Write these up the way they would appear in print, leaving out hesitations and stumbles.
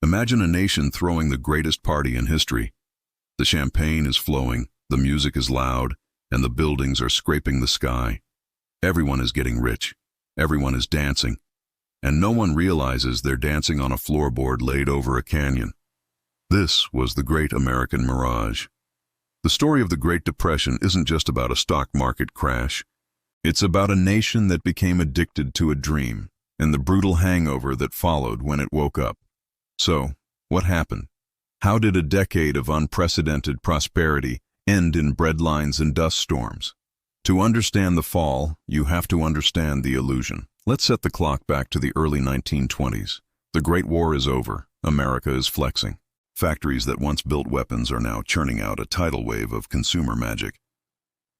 Imagine a nation throwing the greatest party in history. The champagne is flowing, the music is loud, and the buildings are scraping the sky. Everyone is getting rich. Everyone is dancing. And no one realizes they're dancing on a floorboard laid over a canyon. This was the great American mirage. The story of the Great Depression isn't just about a stock market crash. It's about a nation that became addicted to a dream and the brutal hangover that followed when it woke up. So, what happened? How did a decade of unprecedented prosperity end in breadlines and dust storms? To understand the fall, you have to understand the illusion. Let's set the clock back to the early 1920s. The Great War is over. America is flexing. Factories that once built weapons are now churning out a tidal wave of consumer magic.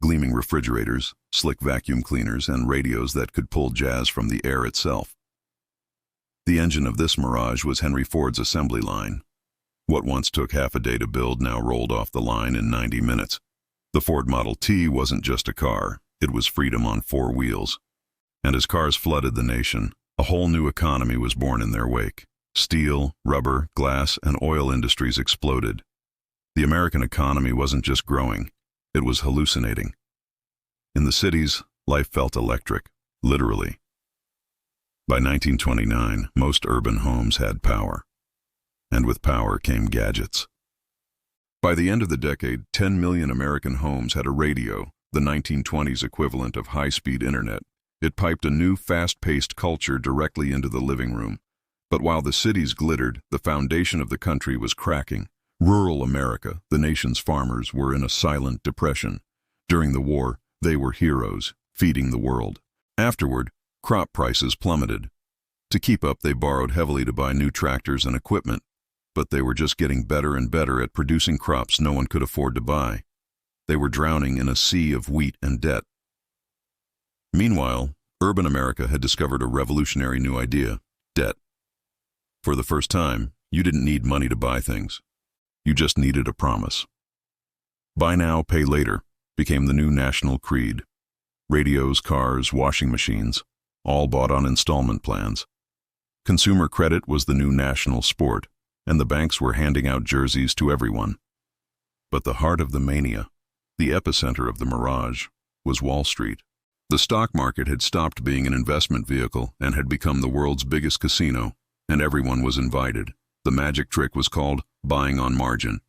Gleaming refrigerators, slick vacuum cleaners, and radios that could pull jazz from the air itself. The engine of this mirage was Henry Ford's assembly line. What once took half a day to build now rolled off the line in 90 minutes. The Ford Model T wasn't just a car, it was freedom on 4 wheels. And as cars flooded the nation, a whole new economy was born in their wake. Steel, rubber, glass, and oil industries exploded. The American economy wasn't just growing, it was hallucinating. In the cities, life felt electric, literally. By 1929, most urban homes had power. And with power came gadgets. By the end of the decade, 10 million American homes had a radio, the 1920s equivalent of high-speed internet. It piped a new, fast-paced culture directly into the living room. But while the cities glittered, the foundation of the country was cracking. Rural America, the nation's farmers, were in a silent depression. During the war, they were heroes, feeding the world. Afterward, crop prices plummeted. To keep up, they borrowed heavily to buy new tractors and equipment. But they were just getting better and better at producing crops no one could afford to buy. They were drowning in a sea of wheat and debt. Meanwhile, urban America had discovered a revolutionary new idea: debt. For the first time, you didn't need money to buy things. You just needed a promise. Buy now, pay later became the new national creed. Radios, cars, washing machines, all bought on installment plans. Consumer credit was the new national sport, and the banks were handing out jerseys to everyone. But the heart of the mania, the epicenter of the mirage, was Wall Street. The stock market had stopped being an investment vehicle and had become the world's biggest casino, and everyone was invited. The magic trick was called buying on margin.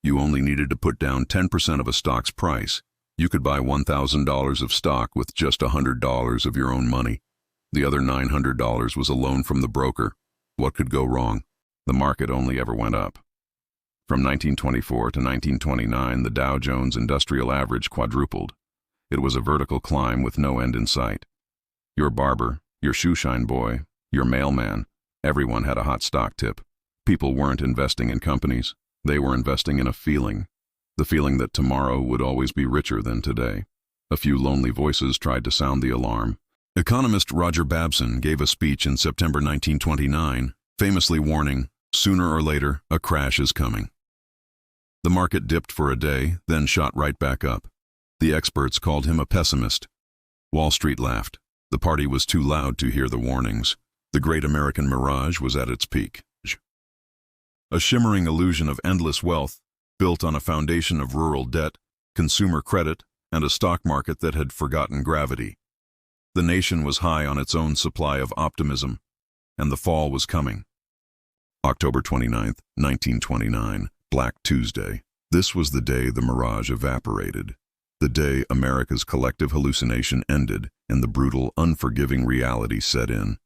You only needed to put down 10% of a stock's price. You could buy $1,000 of stock with just $100 of your own money. The other $900 was a loan from the broker. What could go wrong? The market only ever went up. From 1924 to 1929, the Dow Jones Industrial Average quadrupled. It was a vertical climb with no end in sight. Your barber, your shoeshine boy, your mailman, everyone had a hot stock tip. People weren't investing in companies. They were investing in a feeling. The feeling that tomorrow would always be richer than today. A few lonely voices tried to sound the alarm. Economist Roger Babson gave a speech in September 1929, famously warning, sooner or later, a crash is coming. The market dipped for a day, then shot right back up. The experts called him a pessimist. Wall Street laughed. The party was too loud to hear the warnings. The great American mirage was at its peak. A shimmering illusion of endless wealth, built on a foundation of rural debt, consumer credit, and a stock market that had forgotten gravity. The nation was high on its own supply of optimism, and the fall was coming. October 29th, 1929, Black Tuesday. This was the day the mirage evaporated. The day America's collective hallucination ended and the brutal, unforgiving reality set in.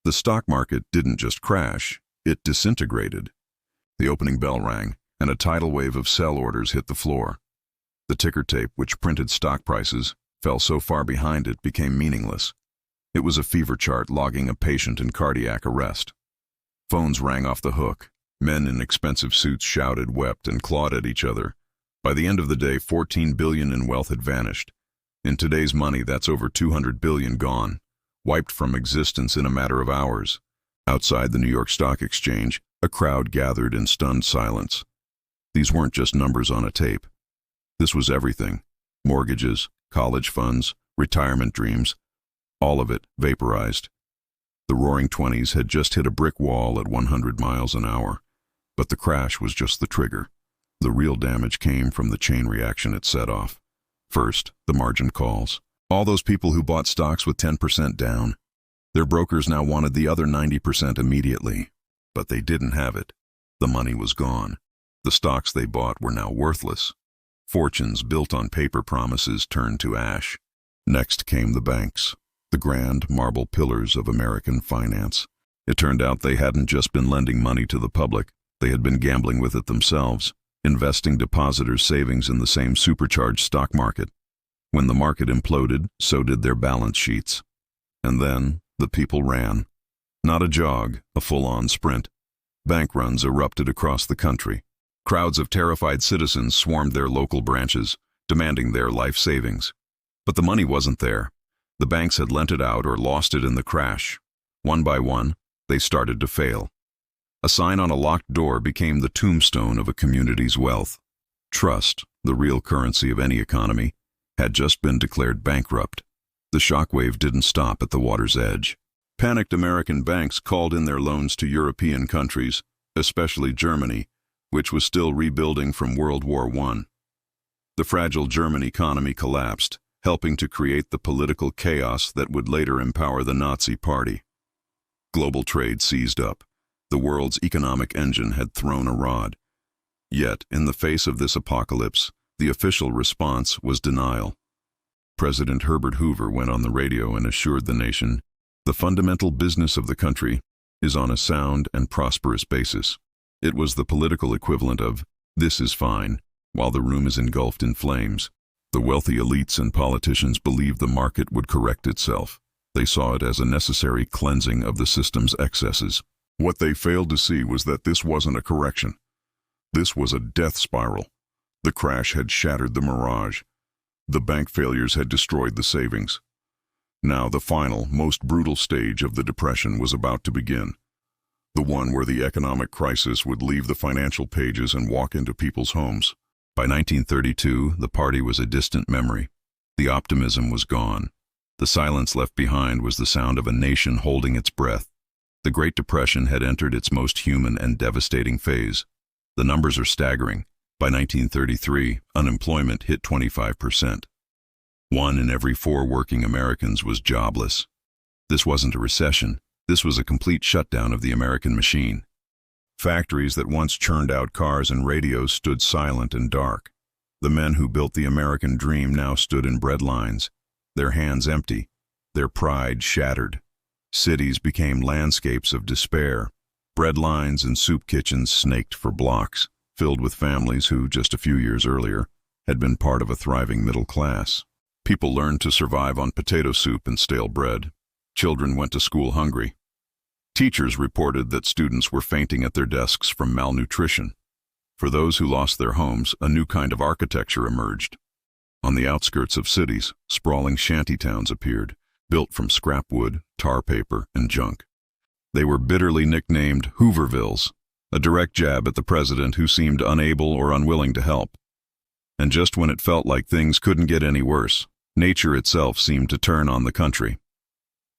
The stock market didn't just crash, it disintegrated. The opening bell rang, and a tidal wave of sell orders hit the floor. The ticker tape, which printed stock prices, fell so far behind it became meaningless. It was a fever chart logging a patient in cardiac arrest. Phones rang off the hook. Men in expensive suits shouted, wept, and clawed at each other. By the end of the day, $14 billion in wealth had vanished. In today's money, that's over $200 billion gone, wiped from existence in a matter of hours. Outside the New York Stock Exchange, a crowd gathered in stunned silence. These weren't just numbers on a tape. This was everything. Mortgages, college funds, retirement dreams, all of it vaporized. The Roaring Twenties had just hit a brick wall at 100 miles an hour. But the crash was just the trigger. The real damage came from the chain reaction it set off. First, the margin calls. All those people who bought stocks with 10% down. Their brokers now wanted the other 90% immediately. But they didn't have it. The money was gone. The stocks they bought were now worthless. Fortunes built on paper promises turned to ash. Next came the banks, the grand marble pillars of American finance. It turned out they hadn't just been lending money to the public, they had been gambling with it themselves, investing depositors' savings in the same supercharged stock market. When the market imploded, so did their balance sheets. And then the people ran. Not a jog, a full-on sprint. Bank runs erupted across the country. Crowds of terrified citizens swarmed their local branches, demanding their life savings. But the money wasn't there. The banks had lent it out or lost it in the crash. One by one, they started to fail. A sign on a locked door became the tombstone of a community's wealth. Trust, the real currency of any economy, had just been declared bankrupt. The shockwave didn't stop at the water's edge. Panicked American banks called in their loans to European countries, especially Germany, which was still rebuilding from World War I. The fragile German economy collapsed, helping to create the political chaos that would later empower the Nazi Party. Global trade seized up. The world's economic engine had thrown a rod. Yet, in the face of this apocalypse, the official response was denial. President Herbert Hoover went on the radio and assured the nation, "The fundamental business of the country is on a sound and prosperous basis." It was the political equivalent of, "This is fine," while the room is engulfed in flames. The wealthy elites and politicians believed the market would correct itself. They saw it as a necessary cleansing of the system's excesses. What they failed to see was that this wasn't a correction. This was a death spiral. The crash had shattered the mirage. The bank failures had destroyed the savings. Now the final, most brutal stage of the Depression was about to begin. The one where the economic crisis would leave the financial pages and walk into people's homes. By 1932, the party was a distant memory. The optimism was gone. The silence left behind was the sound of a nation holding its breath. The Great Depression had entered its most human and devastating phase. The numbers are staggering. By 1933, unemployment hit 25%. 1 in every 4 working Americans was jobless. This wasn't a recession. This was a complete shutdown of the American machine. Factories that once churned out cars and radios stood silent and dark. The men who built the American dream now stood in breadlines, their hands empty, their pride shattered. Cities became landscapes of despair. Breadlines and soup kitchens snaked for blocks, filled with families who, just a few years earlier, had been part of a thriving middle class. People learned to survive on potato soup and stale bread. Children went to school hungry. Teachers reported that students were fainting at their desks from malnutrition. For those who lost their homes, a new kind of architecture emerged. On the outskirts of cities, sprawling shantytowns appeared, built from scrap wood, tar paper, and junk. They were bitterly nicknamed Hoovervilles, a direct jab at the president who seemed unable or unwilling to help. And just when it felt like things couldn't get any worse, nature itself seemed to turn on the country.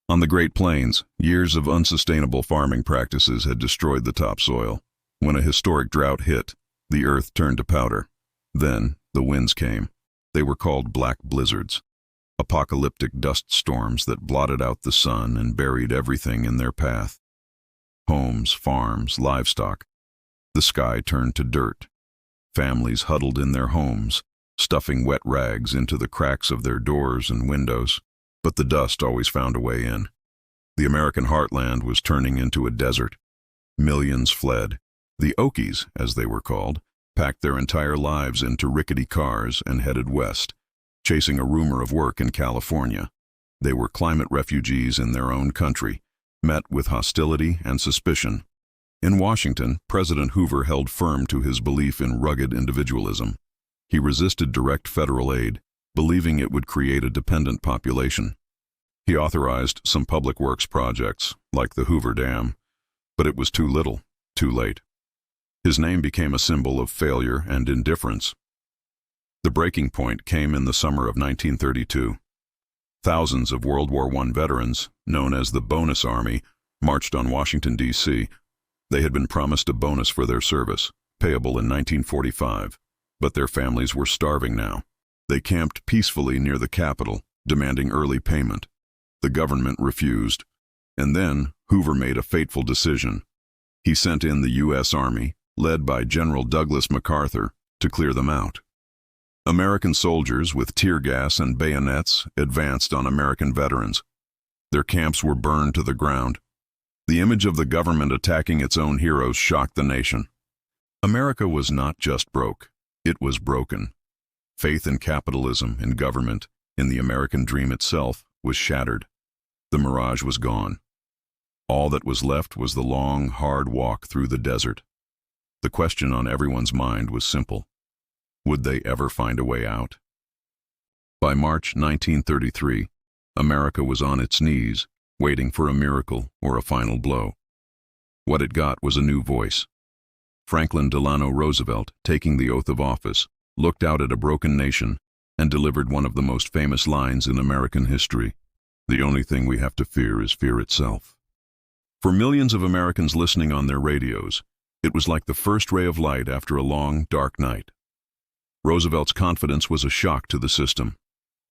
On the Great Plains, years of unsustainable farming practices had destroyed the topsoil. When a historic drought hit, the earth turned to powder. Then, the winds came. They were called black blizzards, apocalyptic dust storms that blotted out the sun and buried everything in their path. Homes, farms, livestock. The sky turned to dirt. Families huddled in their homes, stuffing wet rags into the cracks of their doors and windows. But the dust always found a way in. The American heartland was turning into a desert. Millions fled. The Okies, as they were called, packed their entire lives into rickety cars and headed west, chasing a rumor of work in California. They were climate refugees in their own country, met with hostility and suspicion. In Washington, President Hoover held firm to his belief in rugged individualism. He resisted direct federal aid, believing it would create a dependent population. He authorized some public works projects, like the Hoover Dam, but it was too little, too late. His name became a symbol of failure and indifference. The breaking point came in the summer of 1932. Thousands of World War I veterans, known as the Bonus Army, marched on Washington, D.C. They had been promised a bonus for their service, payable in 1945, but their families were starving now. They camped peacefully near the Capitol, demanding early payment. The government refused. And then Hoover made a fateful decision. He sent in the U.S. Army, led by General Douglas MacArthur, to clear them out. American soldiers with tear gas and bayonets advanced on American veterans. Their camps were burned to the ground. The image of the government attacking its own heroes shocked the nation. America was not just broke, it was broken. Faith in capitalism, in government, in the American dream itself, was shattered. The mirage was gone. All that was left was the long, hard walk through the desert. The question on everyone's mind was simple. Would they ever find a way out? By March 1933, America was on its knees, waiting for a miracle or a final blow. What it got was a new voice. Franklin Delano Roosevelt, taking the oath of office, looked out at a broken nation and delivered one of the most famous lines in American history. The only thing we have to fear is fear itself. For millions of Americans listening on their radios, it was like the first ray of light after a long, dark night. Roosevelt's confidence was a shock to the system.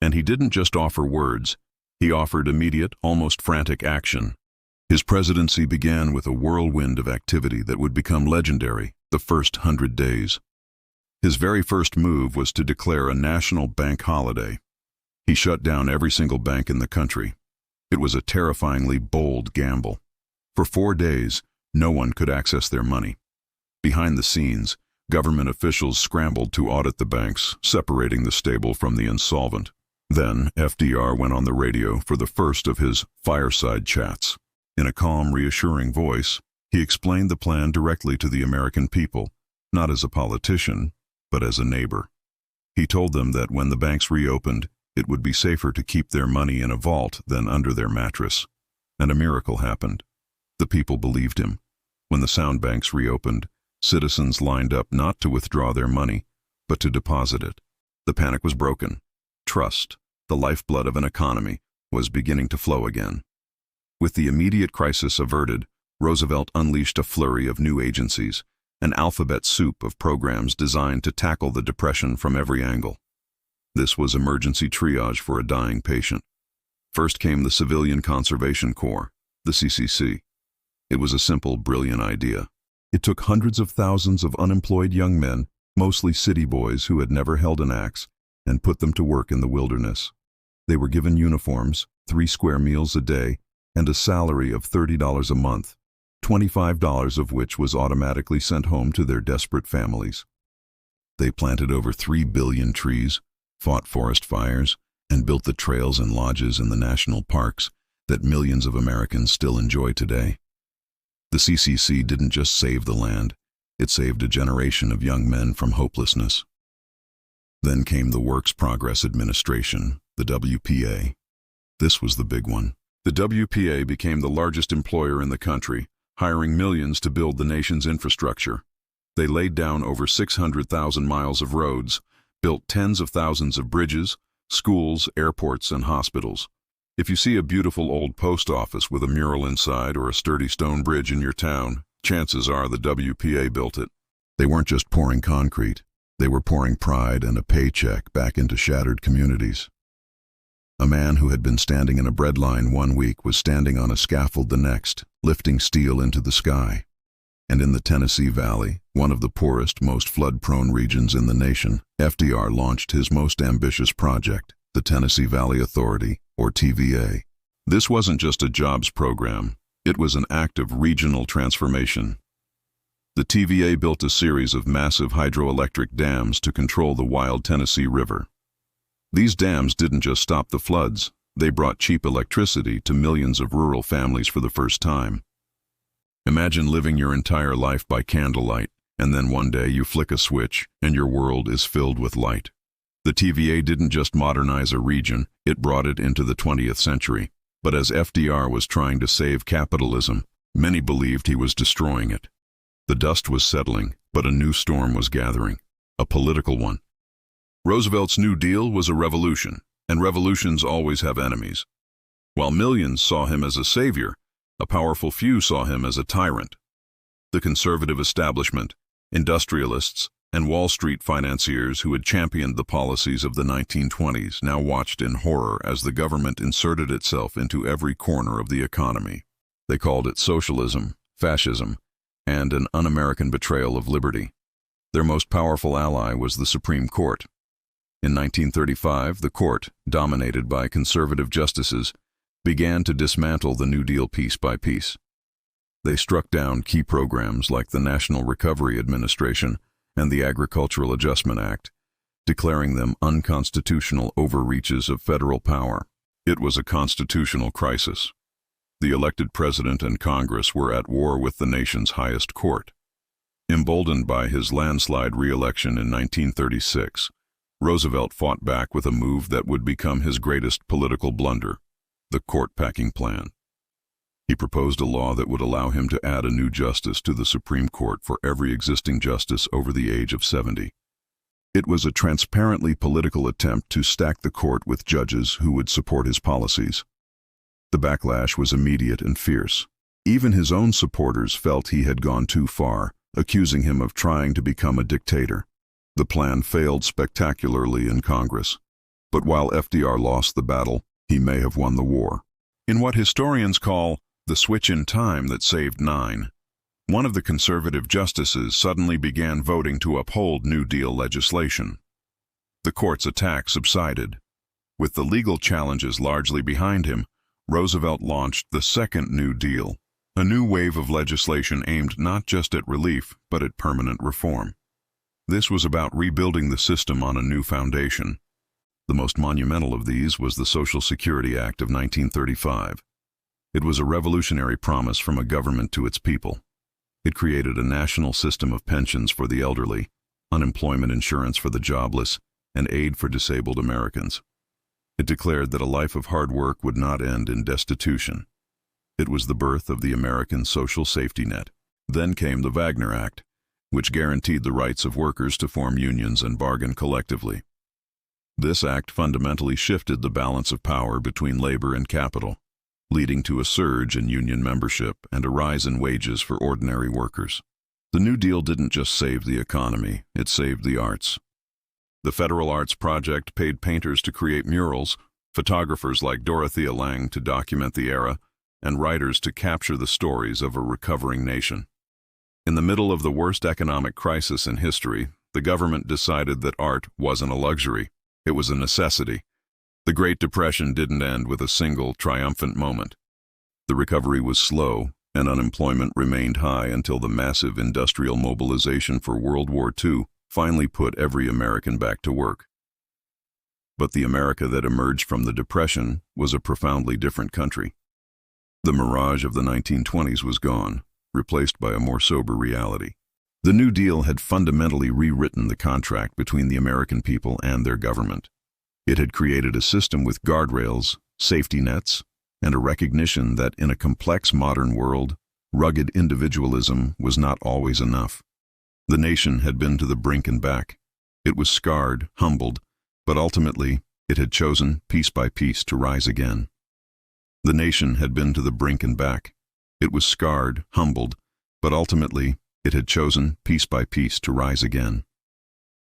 And he didn't just offer words, he offered immediate, almost frantic action. His presidency began with a whirlwind of activity that would become legendary the first 100 days. His very first move was to declare a national bank holiday. He shut down every single bank in the country. It was a terrifyingly bold gamble. For 4 days, no one could access their money. Behind the scenes, government officials scrambled to audit the banks, separating the stable from the insolvent. Then FDR went on the radio for the first of his fireside chats. In a calm, reassuring voice, he explained the plan directly to the American people, not as a politician, but as a neighbor. He told them that when the banks reopened, it would be safer to keep their money in a vault than under their mattress. And a miracle happened. The people believed him. When the sound banks reopened, citizens lined up not to withdraw their money, but to deposit it. The panic was broken. Trust, the lifeblood of an economy, was beginning to flow again. With the immediate crisis averted, Roosevelt unleashed a flurry of new agencies, an alphabet soup of programs designed to tackle the depression from every angle. This was emergency triage for a dying patient. First came the Civilian Conservation Corps, the CCC. It was a simple, brilliant idea. It took hundreds of thousands of unemployed young men, mostly city boys who had never held an axe, and put them to work in the wilderness. They were given uniforms, 3 square meals a day, and a salary of $30 a month, $25 of which was automatically sent home to their desperate families. They planted over 3 billion trees, fought forest fires, and built the trails and lodges in the national parks that millions of Americans still enjoy today. The CCC didn't just save the land, it saved a generation of young men from hopelessness. Then came the Works Progress Administration, the WPA. This was the big one. The WPA became the largest employer in the country, hiring millions to build the nation's infrastructure. They laid down over 600,000 miles of roads, built tens of thousands of bridges, schools, airports, and hospitals. If you see a beautiful old post office with a mural inside or a sturdy stone bridge in your town, chances are the WPA built it. They weren't just pouring concrete. They were pouring pride and a paycheck back into shattered communities. A man who had been standing in a breadline one week was standing on a scaffold the next, lifting steel into the sky. And in the Tennessee Valley, one of the poorest, most flood-prone regions in the nation, FDR launched his most ambitious project, the Tennessee Valley Authority, or TVA. This wasn't just a jobs program, it was an act of regional transformation. The TVA built a series of massive hydroelectric dams to control the wild Tennessee River. These dams didn't just stop the floods, they brought cheap electricity to millions of rural families for the first time. Imagine living your entire life by candlelight, and then one day you flick a switch and your world is filled with light. The TVA didn't just modernize a region, it brought it into the 20th century. But as FDR was trying to save capitalism, many believed he was destroying it. The dust was settling, but a new storm was gathering, a political one. Roosevelt's New Deal was a revolution, and revolutions always have enemies. While millions saw him as a savior, a powerful few saw him as a tyrant. The conservative establishment, industrialists, and Wall Street financiers who had championed the policies of the 1920s now watched in horror as the government inserted itself into every corner of the economy. They called it socialism, fascism, and an un-American betrayal of liberty. Their most powerful ally was the Supreme Court. In 1935, the court, dominated by conservative justices, began to dismantle the New Deal piece by piece. They struck down key programs like the National Recovery Administration and the Agricultural Adjustment Act, declaring them unconstitutional overreaches of federal power. It was a constitutional crisis. The elected president and Congress were at war with the nation's highest court. Emboldened by his landslide re-election in 1936, Roosevelt fought back with a move that would become his greatest political blunder, the court-packing plan. He proposed a law that would allow him to add a new justice to the Supreme Court for every existing justice over the age of 70. It was a transparently political attempt to stack the court with judges who would support his policies. The backlash was immediate and fierce. Even his own supporters felt he had gone too far, accusing him of trying to become a dictator. The plan failed spectacularly in Congress. But while FDR lost the battle, he may have won the war. In what historians call the switch in time that saved 9, one of the conservative justices suddenly began voting to uphold New Deal legislation. The court's attack subsided. With the legal challenges largely behind him, Roosevelt launched the Second New Deal, a new wave of legislation aimed not just at relief, but at permanent reform. This was about rebuilding the system on a new foundation. The most monumental of these was the Social Security Act of 1935. It was a revolutionary promise from a government to its people. It created a national system of pensions for the elderly, unemployment insurance for the jobless, and aid for disabled Americans. It declared that a life of hard work would not end in destitution. It was the birth of the American social safety net. Then came the Wagner Act, which guaranteed the rights of workers to form unions and bargain collectively. This act fundamentally shifted the balance of power between labor and capital, leading to a surge in union membership and a rise in wages for ordinary workers. The New Deal didn't just save the economy, it saved the arts. The Federal Arts Project paid painters to create murals, photographers like Dorothea Lange to document the era, and writers to capture the stories of a recovering nation. In the middle of the worst economic crisis in history, the government decided that art wasn't a luxury, it was a necessity. The Great Depression didn't end with a single triumphant moment. The recovery was slow, and unemployment remained high until the massive industrial mobilization for World War II finally put every American back to work. But the America that emerged from the Depression was a profoundly different country. The mirage of the 1920s was gone, replaced by a more sober reality. The New Deal had fundamentally rewritten the contract between the American people and their government. It had created a system with guardrails, safety nets, and a recognition that in a complex modern world, rugged individualism was not always enough. The nation had been to the brink and back. It was scarred, humbled, but ultimately it had chosen piece by piece to rise again. The nation had been to the brink and back. It was scarred, humbled, but ultimately it had chosen piece by piece to rise again.